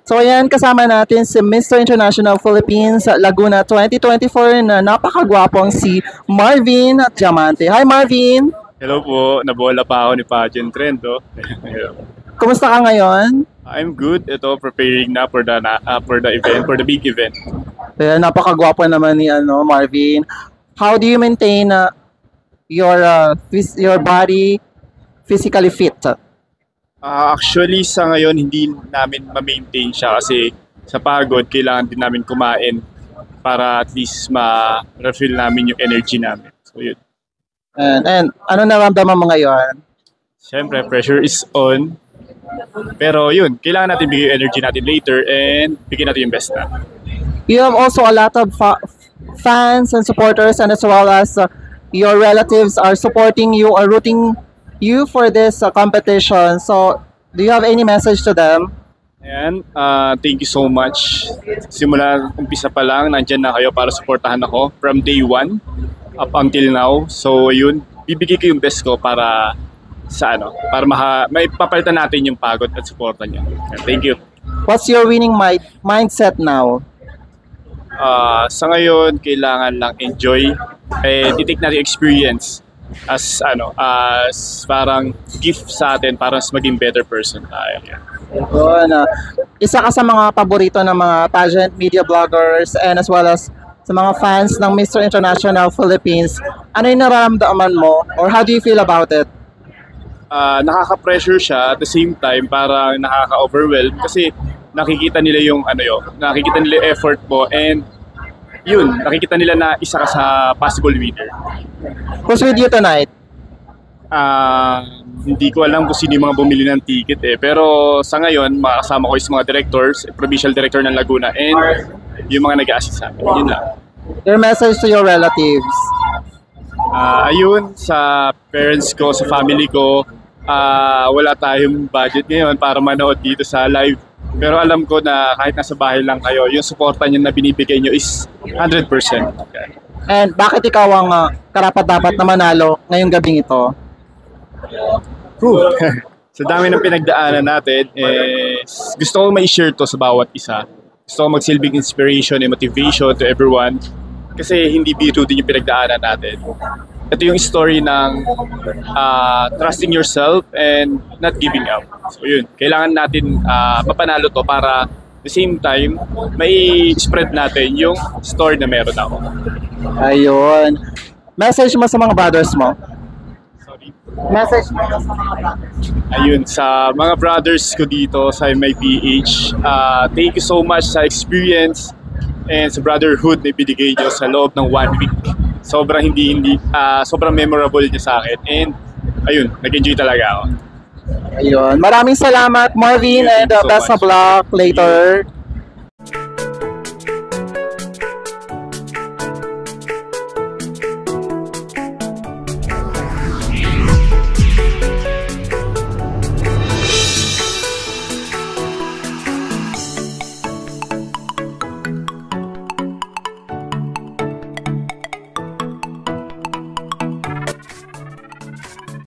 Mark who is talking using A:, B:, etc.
A: So ayan, kasama natin si Mr. International Philippines Laguna 2024 na napakagwapong si Marvin Diamante. Hi Marvin!
B: Hello po, nabola pa ako ni Pageant Trend. Oh.
A: Kumusta ka ngayon?
B: I'm good. Ito, preparing na for the event, for the big event.
A: Ayan, napakagwapo naman ni Marvin. How do you maintain your body physically fit?
B: Actually, sa ngayon, hindi namin ma-maintain siya kasi sa pagod, kailangan din namin kumain para at least ma-refill namin yung energy namin. So, yun.
A: And ano naramdaman mo ngayon?
B: Siyempre, pressure is on. Pero yun, kailangan natin bigay yung energy natin later and bigyan natin yung best na.
A: You have also a lot of fans and supporters, and as well as your relatives are supporting you or rooting you for this competition. So, do you have any message to them?
B: Ayan, thank you so much. Simula umpisa pa lang, nandyan na kayo para suportahan ako from day 1 up until now. So, yun, bibigay ko yung best ko para para maipapalitan natin yung pagod at suporta niyo. Thank you.
A: What's your winning mindset now?
B: Sa ngayon, kailangan lang enjoy and i-take natin experience as parang gift sa atin para mas maging better person tayo.
A: Yun, isa ka sa mga paborito ng mga pageant media bloggers and as well as sa mga fans ng Mr. International Philippines. Ano yung nararamdaman mo or how do you feel about it?
B: Nakaka-pressure siya at the same time parang nakaka-overwhelm kasi nakikita nila nakikita nila yung effort mo and yun, nakikita nila na isa ka sa possible winner.
A: Who's with you tonight?
B: Hindi ko alam kung sino yung mga bumili ng ticket pero sa ngayon, makasama ko yung mga directors, provincial director ng Laguna and yung mga nag-a-assist sa amin. Yun lang.
A: Your message to your relatives?
B: Ayun, sa parents ko, sa family ko, wala tayong budget ngayon para manood dito sa live. Pero alam ko na kahit nasa bahay lang kayo, yung suporta niyo na binibigay niyo is 100%. Okay.
A: And bakit ikaw ang karapat-dapat na manalo ngayong gabing ito?
B: Sa dami ng pinagdaanan natin, gusto ko ma-share to sa bawat isa. Gusto ko magsilbing inspiration and motivation to everyone kasi hindi biro din yung pinagdaanan natin. Ito yung story ng trusting yourself and not giving up. So yun, kailangan natin mapanalo to para at the same time, may spread natin yung story na meron ako.
A: Ayun. Message mo sa mga brothers mo?
B: Sorry.
A: Message mo sa mga brothers.
B: Ayun, sa mga brothers ko dito sa MIPH, thank you so much sa experience and sa brotherhood na ibinigay nyo sa loob ng 1 week. Sobrang memorable niya sa akin and ayun, nag-enjoy talaga ako.
A: Ayun. Maraming salamat Marvin and best of luck later.